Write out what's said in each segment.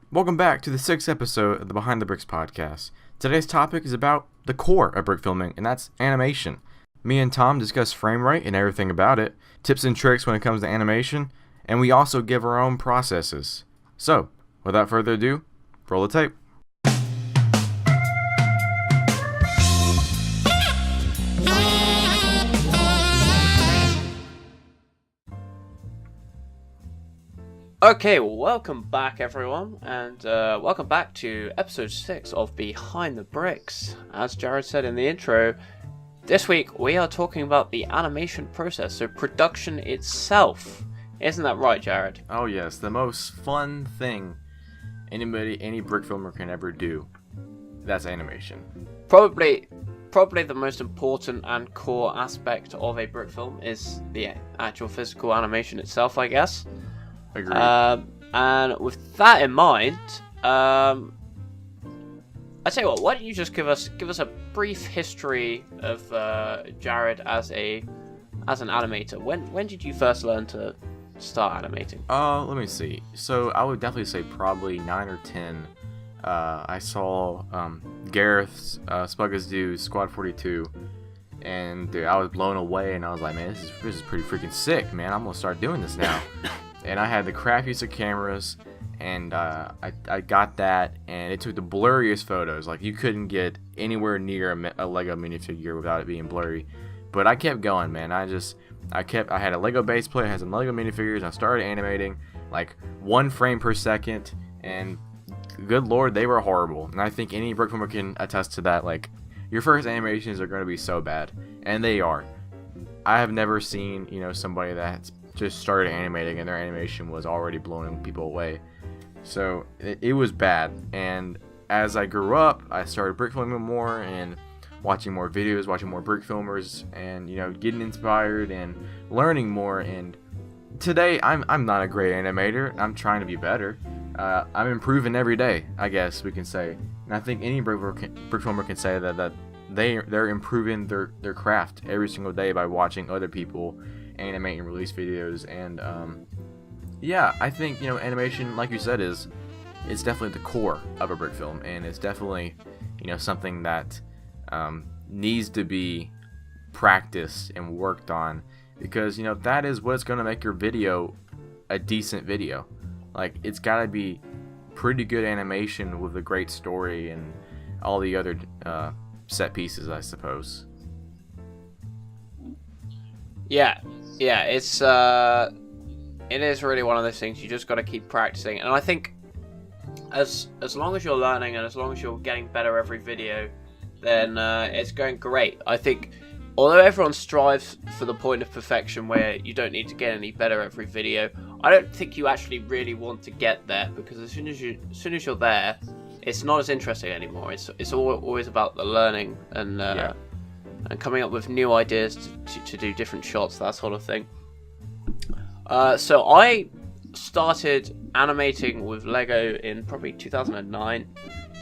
Welcome back to the 6th episode of the Behind the Bricks podcast. Today's topic is about the core of brick filming, and that's animation. Me and Tom discuss frame rate and everything about it, tips and tricks when it comes to animation, and we also give our own processes. So, without further ado, roll the tape. Okay, welcome back everyone, and welcome back to episode 6 of Behind the Bricks. As Jared said in the intro, this week we are talking about the animation process, so production itself. Isn't that right, Jared? Oh yes, the most fun thing any brick filmer can ever do. That's animation. Probably the most important and core aspect of a brick film is the actual physical animation itself, I guess. Agreed. And with that in mind, I tell you what, why don't you just give us a brief history of Jared as an animator? When did you first learn to start animating? Let me see. So I would definitely say probably 9 or 10. I saw Gareth's Spuggas do Squad 42, and dude, I was blown away, and I was like, man, this is pretty freaking sick, man. I'm gonna start doing this now. And I had the crappiest of cameras, and I got that, and it took the blurriest photos. Like, you couldn't get anywhere near a Lego minifigure without it being blurry. But I kept going, man. I had a Lego base plate, I had some Lego minifigures, and I started animating like 1 frame per second, and good lord, they were horrible. And I think any brickfilmer can attest to that. Like, your first animations are going to be so bad, and they are. I have never seen, somebody that's just started animating and their animation was already blowing people away. So it was bad. And as I grew up, I started brick filming more and watching more videos, watching more brick filmers, and getting inspired and learning more. And today I'm not a great animator. I'm trying to be better. I'm improving every day, I guess we can say. And I think any brick filmer can say that they're improving their craft every single day by watching other people animate and release videos. And yeah, I think animation, like you said, it's definitely the core of a brick film, and it's definitely something that needs to be practiced and worked on, because that is what's going to make your video a decent video. Like, it's got to be pretty good animation with a great story and all the other set pieces, I suppose. Yeah, it is really one of those things you just got to keep practicing. And I think as long as you're learning and as long as you're getting better every video, then it's going great. I think although everyone strives for the point of perfection where you don't need to get any better every video, I don't think you actually really want to get there, because as soon as you're there, it's not as interesting anymore. It's always about the learning and and coming up with new ideas to do different shots, that sort of thing. So I started animating with Lego in probably 2009.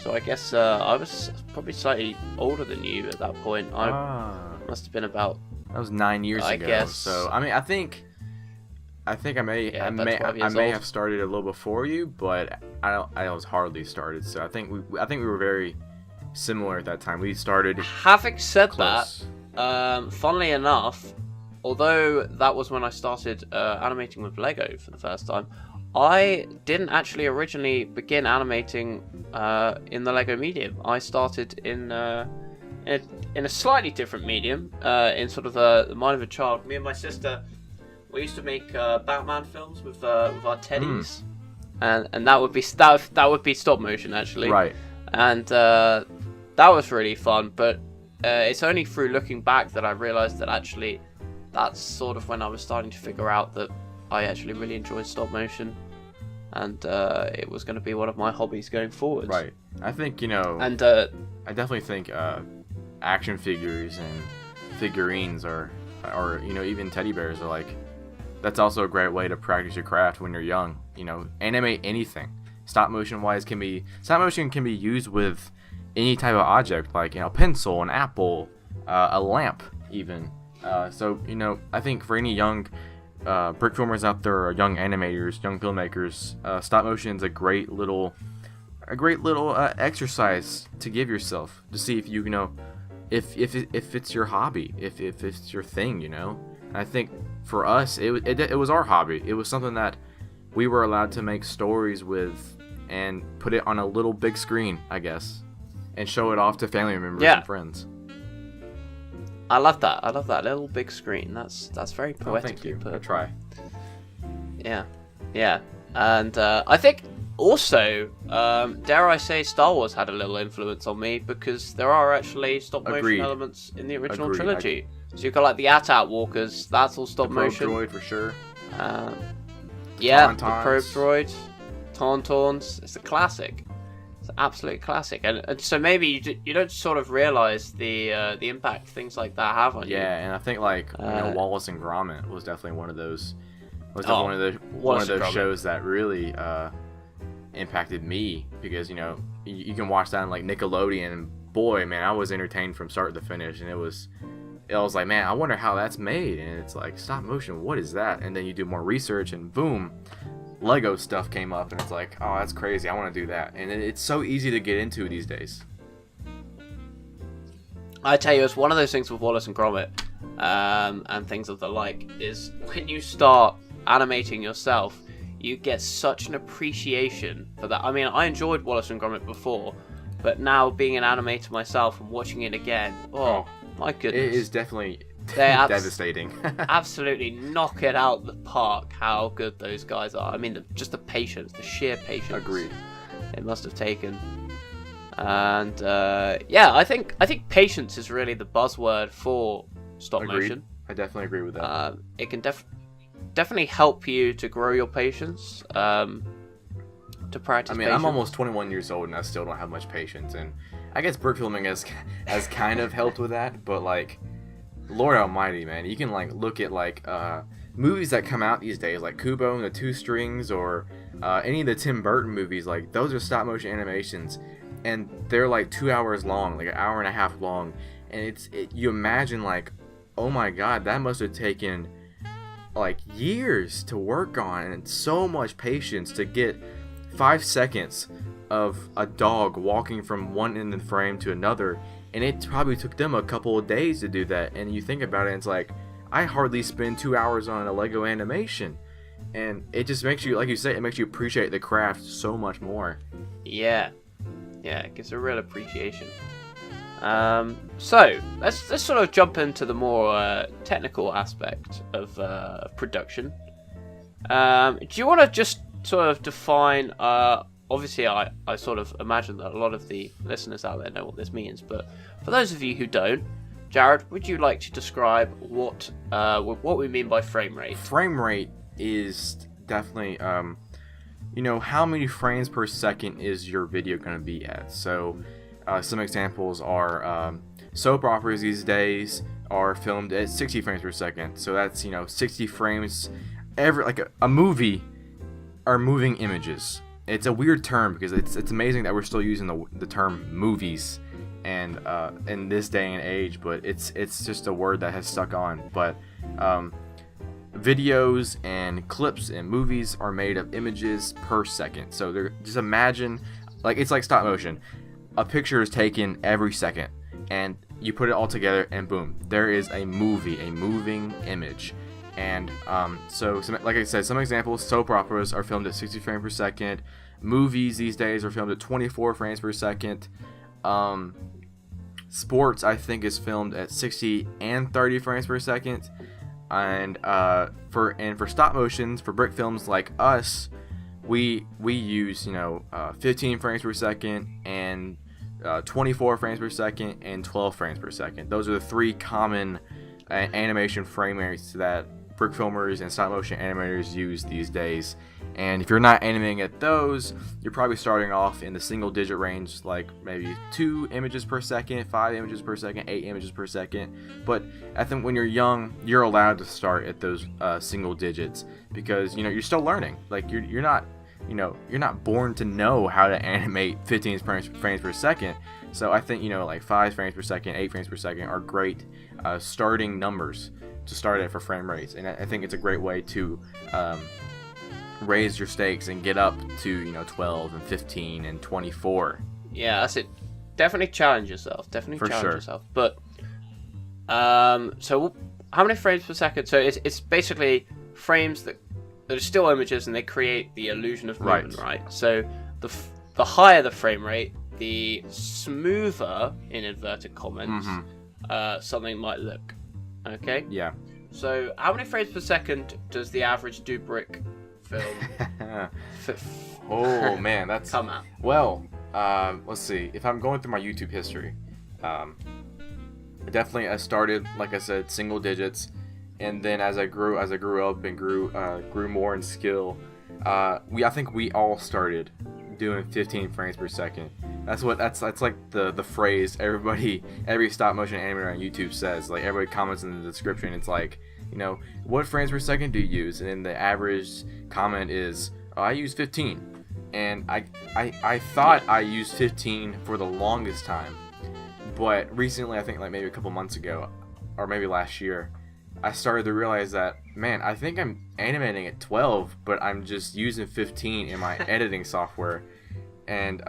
So I guess I was probably slightly older than you at that point. I must have been about... That was 9 years ago. I guess. So I mean, I think I may have started a little before you, but I was hardly started. So I think we were very similar at that time. We started. Having said close. That, funnily enough, although that was when I started animating with Lego for the first time, I didn't actually originally begin animating in the Lego medium. I started in a slightly different medium, in sort of the mind of a child. Me and my sister, we used to make Batman films with our teddies, and that would be stop motion, actually. Right. And that was really fun, but it's only through looking back that I realized that actually that's sort of when I was starting to figure out that I actually really enjoyed stop motion, and it was going to be one of my hobbies going forward. Right. I think and I definitely think action figures and figurines are even teddy bears are like, that's also a great way to practice your craft when you're young. Animate anything. Stop motion can be used with any type of object, like a pencil, an apple, a lamp, even. So I think for any young brick filmers out there, or young animators, young filmmakers, stop motion is a great little a great little exercise to give yourself to see if you know if it's your hobby, if it's your thing, you know. And I think for us, it was our hobby. It was something that we were allowed to make stories with and put it on a little big screen, I guess, and show it off to family members and friends. I love that. I love that little big screen. That's very poetic. Thank you. I'll try. Yeah, and I think also, dare I say, Star Wars had a little influence on me because there are actually stop motion elements in the original trilogy. So you've got like the AT-AT walkers. That's all stop motion. Probe droid for sure. Yeah, the probe droid, Tauntauns. It's a classic. It's an absolute classic, and so maybe you don't sort of realize the impact things like that have on you. Yeah, and I think like Wallace and Gromit was definitely one of those. One of those shows that really impacted me because you know you can watch that on like Nickelodeon, and boy, man, I was entertained from start to finish, and it was like, man, I wonder how that's made, and it's like stop motion. What is that? And then you do more research, and boom. Lego stuff came up, and it's like, oh, that's crazy. I want to do that, and it's so easy to get into these days. I tell you, it's one of those things with Wallace and Gromit, and things of the like. Is when you start animating yourself, you get such an appreciation for that. I mean, I enjoyed Wallace and Gromit before, but now being an animator myself and watching it again, oh my goodness, it is definitely devastating. Absolutely knock it out the park how good those guys are. I mean, just the patience, the sheer patience. Agreed. It must have taken. And yeah, I think patience is really the buzzword for stop motion. I definitely agree with that. It can definitely help you to grow your patience. To practice. I mean, patience. I'm almost 21 years old and I still don't have much patience, and I guess Brickfilming has kind of helped with that, but like. Lord Almighty, man! You can like look at like movies that come out these days, like Kubo and the Two Strings, or any of the Tim Burton movies. Like those are stop motion animations, and they're like 2 hours long, like an hour and a half long. And you imagine like, oh my God, that must have taken like years to work on, and so much patience to get 5 seconds of a dog walking from one end of the frame to another. And it probably took them a couple of days to do that. And you think about it, and it's like, I hardly spend 2 hours on a Lego animation. And it just makes you, like you say, it makes you appreciate the craft so much more. Yeah. Yeah, it gives a real appreciation. So, let's sort of jump into the more technical aspect of production. Do you want to just sort of define... obviously, I sort of imagine that a lot of the listeners out there know what this means, but for those of you who don't, Jared, would you like to describe what we mean by frame rate? Frame rate is definitely, you know, how many frames per second is your video going to be at. So, some examples are soap operas these days are filmed at 60 frames per second. So that's, you know, 60 frames like a movie are moving images. It's a weird term because it's amazing that we're still using the term movies and in this day and age, but it's just a word that has stuck on. But videos and clips and movies are made of images per second. So just imagine, like, it's like stop motion. A picture is taken every second, and you put it all together, and boom, there is a movie, a moving image. And so like I said, some examples: soap operas are filmed at 60 frames per second. Movies these days are filmed at 24 frames per second. Sports, I think, is filmed at 60 and 30 frames per second. And for stop motions, for brick films like us, we use 15 frames per second and 24 frames per second and 12 frames per second. Those are the three common animation frame rates that brick filmers and stop motion animators use these days. And if you're not animating at those, you're probably starting off in the single digit range, like maybe 2 images per second, 5 images per second, 8 images per second. But I think when you're young, you're allowed to start at those single digits because you're still learning. Like you're not born to know how to animate 15 frames per second. So I think like 5 frames per second, 8 frames per second are great starting numbers to start at for frame rates. And I think it's a great way to raise your stakes and get up to 12 and 15 and 24. Yeah, that's it. Definitely challenge yourself. For sure. Yourself. But so how many frames per second? So it's basically frames that are still images, and they create the illusion of movement, right? So the higher the frame rate, the smoother, in inverted commas, something might look. Okay? Yeah. So how many frames per second does the average brick film Oh man, that's come out? Well, let's see. If I'm going through my YouTube history, definitely I started, like I said, single digits, and then as I grew up and grew more in skill, I think we all started doing 15 frames per second. That's like the phrase every stop motion animator on YouTube says. Like, everybody comments in the description. It's like, what frames per second do you use? And then the average comment is, oh, I use 15. And I thought I used 15 for the longest time, but recently, I think like maybe a couple months ago, or maybe last year, I started to realize that, man, I think I'm animating at 12, but I'm just using 15 in my editing software. And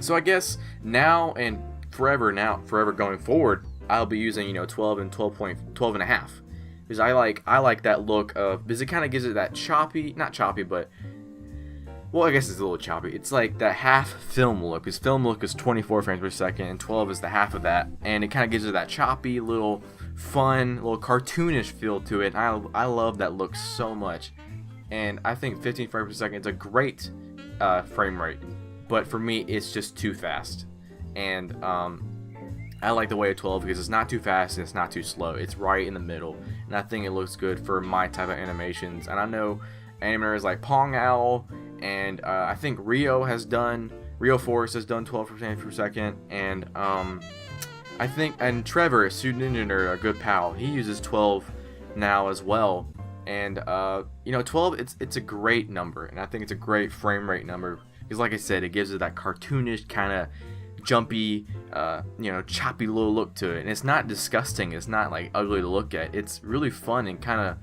so I guess now and forever going forward, I'll be using 12 and 12 and a half, because I like that look of, because it kind of gives it that choppy, not choppy, but, well, I guess it's a little choppy. It's like that half film look, because film look is 24 frames per second, and 12 is the half of that, and it kind of gives it that choppy, little fun, little cartoonish feel to it. And I love that look so much, and I think 15 frames per second is a great frame rate, but for me, it's just too fast. And I like the way of 12 because it's not too fast and it's not too slow. It's right in the middle, and I think it looks good for my type of animations. And I know animators like Pong Owl, and I think Rio Force has done 12 frames per second, and I think, and Trevor, Student a good pal, he uses 12 now as well. And 12, it's a great number, and I think it's a great frame rate number, because like I said, it gives it that cartoonish kind of jumpy, choppy little look to it. And it's not disgusting, it's not like ugly to look at, it's really fun and kind of,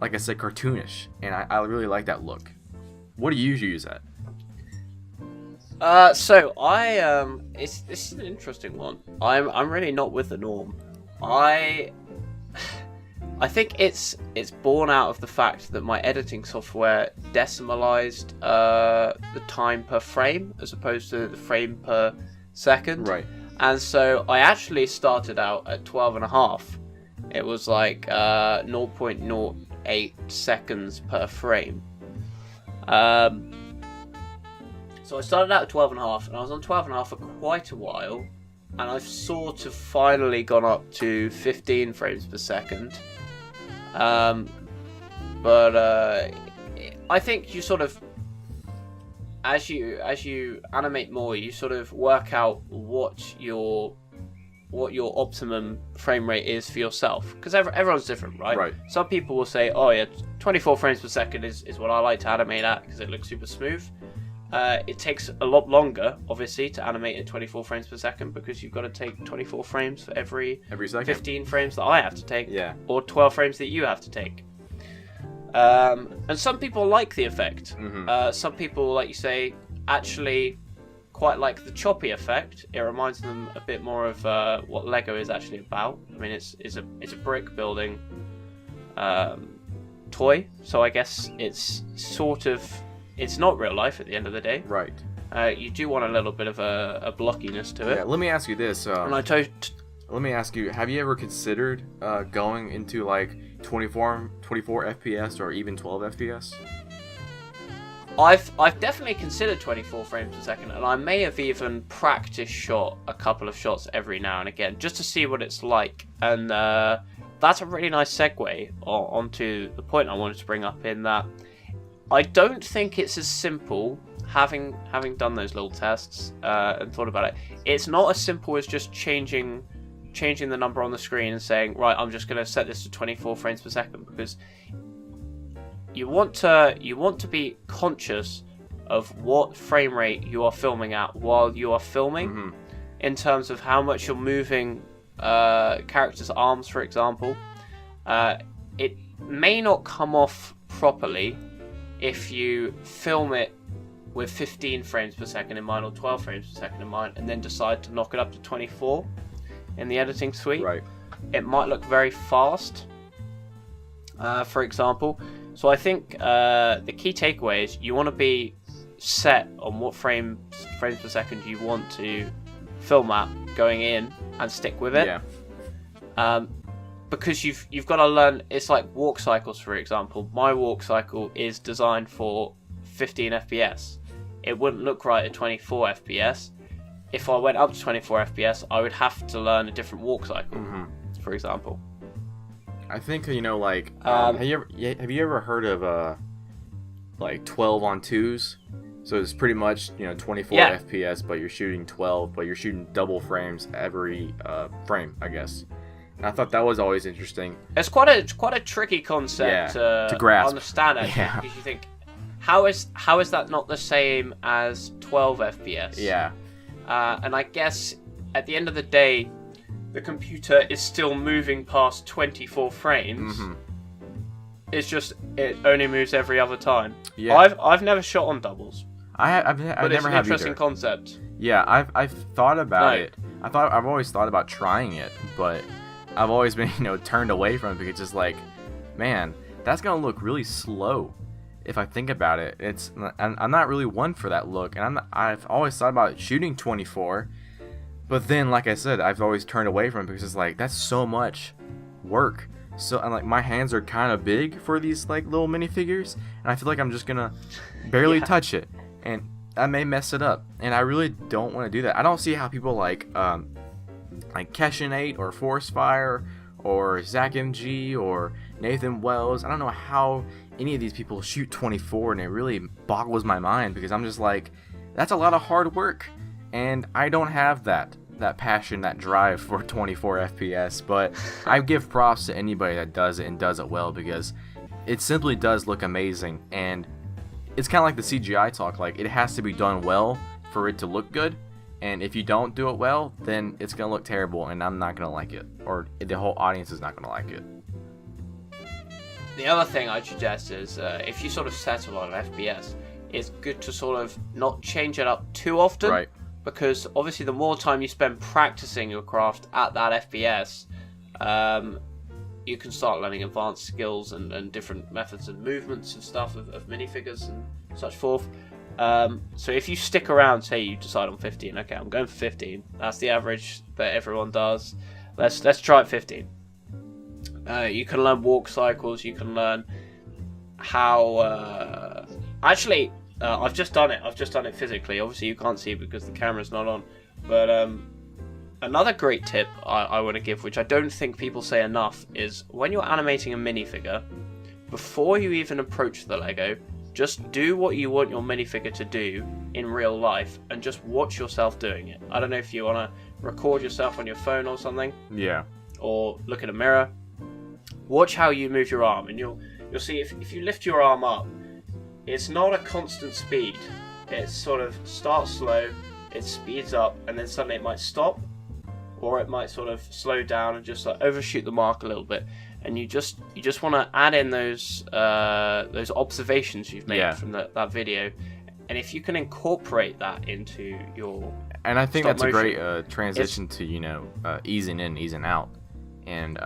like I said, cartoonish, and I really like that look. What do you usually use that? So this is an interesting one. I'm really not with the norm. I think it's born out of the fact that my editing software decimalized the time per frame as opposed to the frame per second. Right. And so I actually started out at 12 and a half. It was like 0.08 seconds per frame. So I started out at 12 and a half, and I was on 12 and a half for quite a while, and I've sort of finally gone up to 15 frames per second. But I think you sort of, as you animate more, you sort of work out what your optimum frame rate is for yourself, because everyone's different, right? Right. Some people will say, oh yeah, 24 frames per second is what I like to animate at because it looks super smooth. It takes a lot longer, obviously, to animate at 24 frames per second, because you've got to take 24 frames for every second? 15 frames that I have to take, Yeah. or 12 frames that you have to take. And some people like the effect. Mm-hmm. Some people, like you say, actually quite like the choppy effect. It reminds them a bit more of what Lego is actually about. I mean, it's a brick building toy, so I guess it's sort of, it's not real life at the end of the day. Right. You do want a little bit of a blockiness to it. Yeah. Let me ask you this. And let me ask you: have you ever considered going into like 24 FPS or even 12 FPS? I've definitely considered 24 frames per second, and I may have even practice shot a couple of shots every now and again just to see what it's like. And that's a really nice segue onto the point I wanted to bring up, in that I don't think it's as simple, having done those little tests and thought about it. It's not as simple as just changing the number on the screen and saying, right, I'm just going to set this to 24 frames per second, because you want to be conscious of what frame rate you are filming at while you are filming, Mm-hmm. in terms of how much you're moving characters' arms, for example. It may not come off properly if you film it with 15 frames per second in mind or 12 frames per second in mind, and then decide to knock it up to 24 in the editing suite. Right. It might look very fast, for example. So I think the key takeaway is you want to be set on what frames per second you want to film at going in and stick with it. Yeah. Because you've got to learn. It's like walk cycles, for example. My walk cycle is designed for 15 FPS. It wouldn't look right at 24 FPS. If I went up to 24 FPS, I would have to learn a different walk cycle, for example. I think, like, have you ever heard of like 12 on 2s? So it's pretty much 24 FPS, but you're shooting 12, but you're shooting double frames every frame, I guess. And I thought that was always interesting. It's quite a tricky concept to grasp. Understand, actually, because you think, how is that not the same as 12 FPS? Yeah. And I guess at the end of the day, the computer is still moving past 24 frames. It's just it only moves every other time. Yeah. I've never shot on doubles. I've but never it's an have interesting either. Concept. Yeah, I've thought about it. I've always thought about trying it, but I've always been turned away from it because it's just like, man, that's gonna look really slow. If I think about it, I'm not really one for that look, and I've always thought about shooting 24, but then, like I said, I've always turned away from it because it's like that's so much work. So, and like my hands are kind of big for these like little minifigures, and I feel like I'm just gonna barely touch it, and I may mess it up, and I really don't want to do that. I don't see how people like Keshin8 or Force Fire or Zach MG or Nathan Wells. I don't know how any of these people shoot 24, and it really boggles my mind because I'm just like, that's a lot of hard work, and I don't have that passion, that drive for 24 FPS. But I give props to anybody that does it and does it well, because it simply does look amazing. And it's kind of like the CGI talk, like it has to be done well for it to look good, and if you don't do it well, then it's gonna look terrible, and I'm not gonna like it, or the whole audience is not gonna like it. The other thing I'd suggest is if you sort of settle on FPS, it's good to sort of not change it up too often. Right. Because obviously the more time you spend practicing your craft at that FPS, you can start learning advanced skills and different methods and movements and stuff of minifigures and such forth. So if you stick around, say you decide on 15, okay, I'm going for 15. That's the average that everyone does. Let's try at 15. You can learn walk cycles. You can learn how. I've just done it. I've just done it physically. Obviously, you can't see it because the camera's not on. But another great tip I want to give, which I don't think people say enough, is when you're animating a minifigure, before you even approach the Lego, just do what you want your minifigure to do in real life, and just watch yourself doing it. I don't know if you want to record yourself on your phone or something. Yeah. Or look in a mirror. Watch how you move your arm, and you'll see if you lift your arm up, it's not a constant speed. It sort of starts slow, it speeds up, and then suddenly it might stop, or it might sort of slow down and just like overshoot the mark a little bit. And you just want to add in those observations you've made from that video, and if you can incorporate that into your and I think that's motion, a great transition to easing in, easing out, and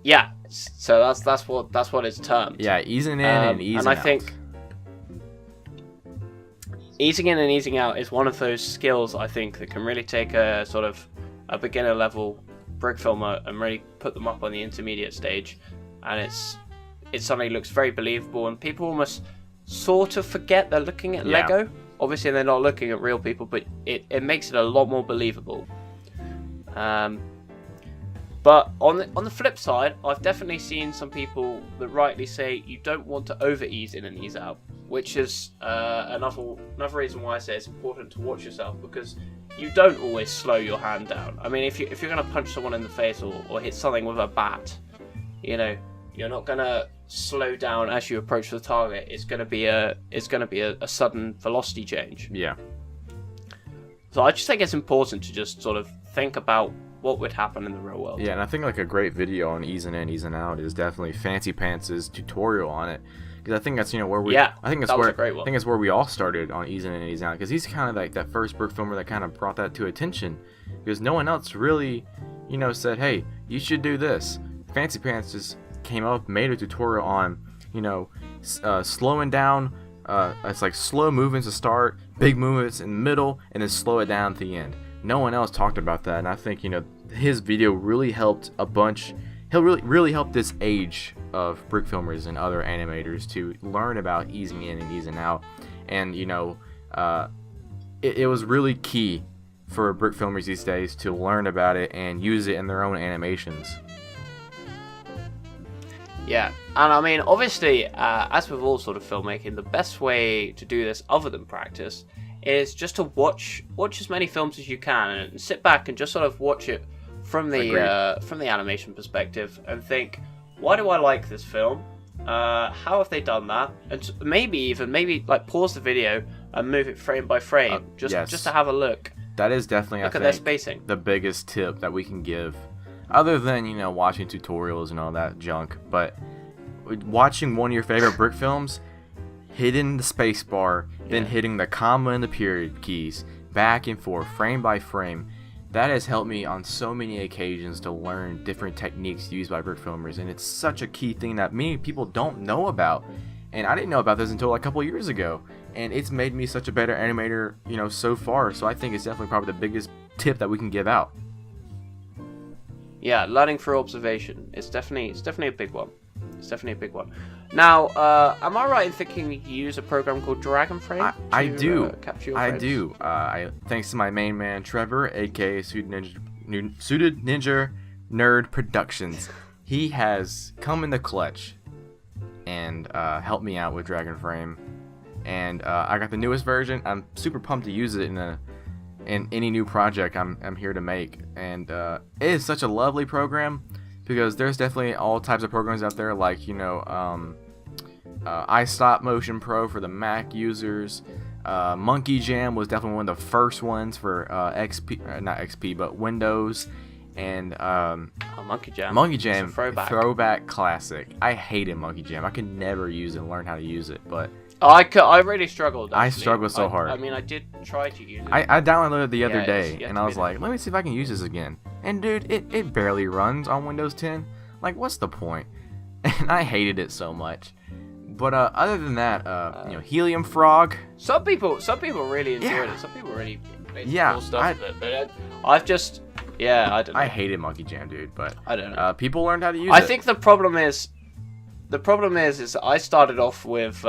yeah. So that's what it's termed. Yeah, easing in and easing out. And I think easing in and easing out is one of those skills I think that can really take a sort of a beginner level brick filmer and really put them up on the intermediate stage, and it's something that looks very believable, and people almost sort of forget they're looking at Lego. Obviously they're not looking at real people, but it makes it a lot more believable. But on the flip side, I've definitely seen some people that rightly say you don't want to over ease in and ease out, which is another reason why I say it's important to watch yourself, because you don't always slow your hand down. I mean, if you're going to punch someone in the face or hit something with a bat, you're not going to slow down as you approach the target. It's going to be a sudden velocity change. Yeah. So I just think it's important to just sort of think about what would happen in the real world. Yeah, and I think like a great video on easing in, easing out is definitely Fancy Pants' tutorial on it, because I think that's where we. Yeah, I think that's that was where a great one. I think that's where we all started on easing in and easing out, because he's kind of like that first brick filmer that kind of brought that to attention, because no one else really, said, hey, you should do this. Fancy Pants just came up, made a tutorial on, slowing down. It's like slow movements to start, big movements in the middle, and then slow it down at the end. No one else talked about that, and I think his video really helped a bunch. He'll really help this age of brick filmers and other animators to learn about easing in and easing out, and it was really key for brick filmers these days to learn about it and use it in their own animations. Yeah, and I mean, obviously, as with all sort of filmmaking, the best way to do this, other than practice, is just to watch as many films as you can and sit back and just sort of watch it from the animation perspective and think, why do I like this film? How have they done that? And maybe like pause the video and move it frame by frame, just to have a look. That is definitely look at their spacing. The biggest tip that we can give. Other than, watching tutorials and all that junk, but watching one of your favorite brick films, hitting the space bar, then hitting the comma and the period keys, back and forth, frame by frame, that has helped me on so many occasions to learn different techniques used by brick filmers, and it's such a key thing that many people don't know about. And I didn't know about this until a couple years ago, and it's made me such a better animator, so far. So I think it's definitely probably the biggest tip that we can give out. Yeah, learning through observation. It's definitely a big one. It's definitely a big one. Now, am I right in thinking you use a program called Dragonframe? I do. Capture your I frames? do. Thanks to my main man Trevor, aka Suited Ninja Nerd Productions. He has come in the clutch and helped me out with Dragonframe, and I got the newest version. I'm super pumped to use it in any new project I'm here to make, and it is such a lovely program, because there's definitely all types of programs out there, like iStop Motion Pro for the Mac users. Monkey Jam was definitely one of the first ones for XP, not XP, but Windows. And Monkey Jam, throwback classic. I hated Monkey Jam. I could never use it and learn how to use it, but I really struggled. Actually. I struggled so hard. I mean, I did try to use it. I downloaded it the other day, and I was like, let me see if I can use this again. And dude, it barely runs on Windows 10. Like, what's the point? And I hated it so much. But other than that, Helium Frog. Some people really enjoyed it. Some people really made cool stuff with it. But I've just, I don't know. I hated Monkey Jam, dude. But I don't know. People learned how to use it. I think the problem is I started off with,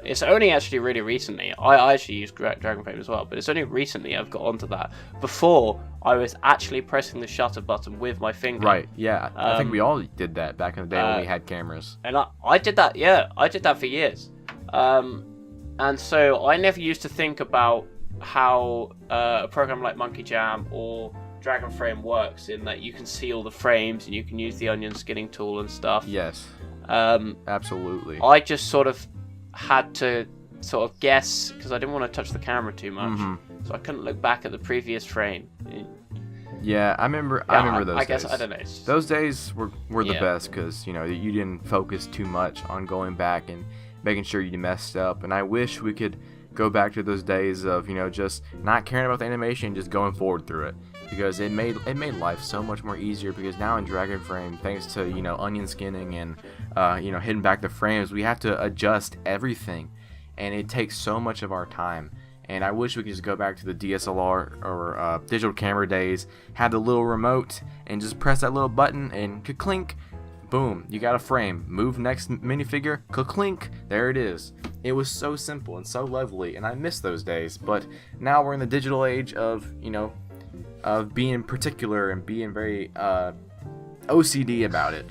it's only actually really recently, I actually used Dragonframe as well, but it's only recently I've got onto that. Before, I was actually pressing the shutter button with my finger. Right, yeah. I think we all did that back in the day when we had cameras. And I did that, I did that for years. And so I never used to think about how a program like Monkey Jam or Dragonframe works, in that you can see all the frames and you can use the onion skinning tool and stuff. Yes. Absolutely. I just sort of had to sort of guess, because I didn't want to touch the camera too much, so I couldn't look back at the previous frame. Yeah, I remember those days. I guess, I don't know. Those days were the best, because, you didn't focus too much on going back and making sure you messed up, and I wish we could go back to those days of, just not caring about the animation, just going forward through it. Because it made life so much more easier, because now in Dragonframe, thanks to onion skinning and hitting back the frames, we have to adjust everything, and it takes so much of our time. And I wish we could just go back to the DSLR or digital camera days, have the little remote, and just press that little button and clink, boom, you got a frame. Move next minifigure, clink, there it is. It was so simple and so lovely, and I miss those days. But now we're in the digital age of of being particular and being very OCD about it.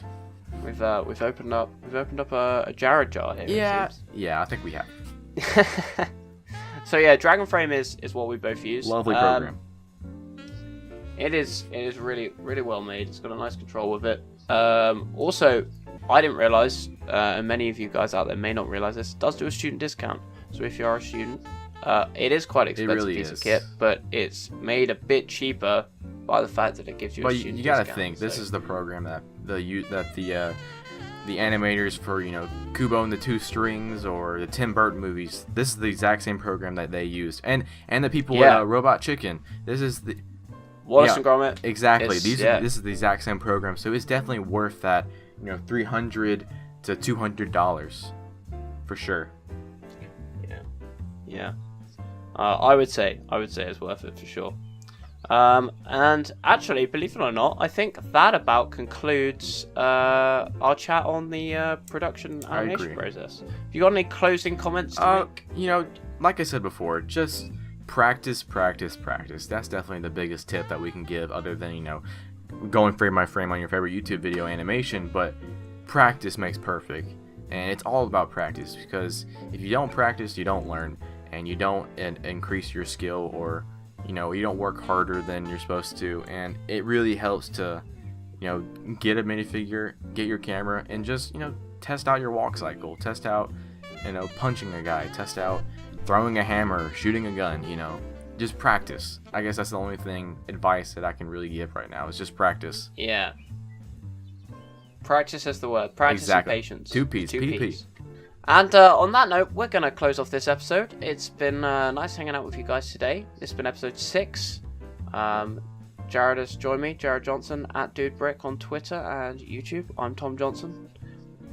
We've opened up a Jared jar here. Yeah, I think we have. So yeah, Dragonframe is what we both use. Lovely program. It is really well made. It's got a nice control with it. Also, I didn't realize, and many of you guys out there may not realize this, it does do a student discount. So if you are a student, it is quite an expensive piece of kit, but it's made a bit cheaper by the fact that it gives you a student discount. You gotta think, this is the program that the the animators for, you know, Kubo and the Two Strings or the Tim Burton movies. This is the exact same program that they used, and the people at Robot Chicken. This is the Wallace and Gromit. Exactly. This is the exact same program, so it's definitely worth that, you know, $300 to $200 for sure. Yeah. I would say it's worth it for sure. And actually, believe it or not, I think that about concludes our chat on the production animation process. Have you got any closing comments to make? You know, like I said before, just practice. That's definitely the biggest tip that we can give, other than, you know, going frame by frame on your favorite YouTube video animation. But practice makes perfect, and it's all about practice, because if you don't practice, you don't learn, and you don't increase your skill, or, you know, you don't work harder than you're supposed to. And it really helps to, you know, get a minifigure, get your camera, and just, you know, test out your walk cycle, test out, you know, punching a guy, test out throwing a hammer, shooting a gun, you know. Just practice. I guess that's the only advice that I can really give right now, is just practice. Yeah. Practice is the word. Practice and patience. Two P's. PvP. And on that note, we're going to close off this episode. It's been nice hanging out with you guys today. This has been episode 6. Jared has joined me, Jared Johnson, at DudeBrick on Twitter and YouTube. I'm Tom Johnson.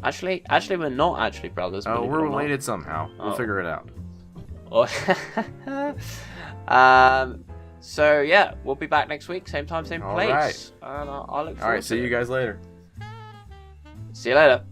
Actually, we're not actually brothers. Oh, we're related somehow. We'll figure it out. So yeah, we'll be back next week, same time, same place. All right. And I'll look forward to it. All right, see you guys later. See you later.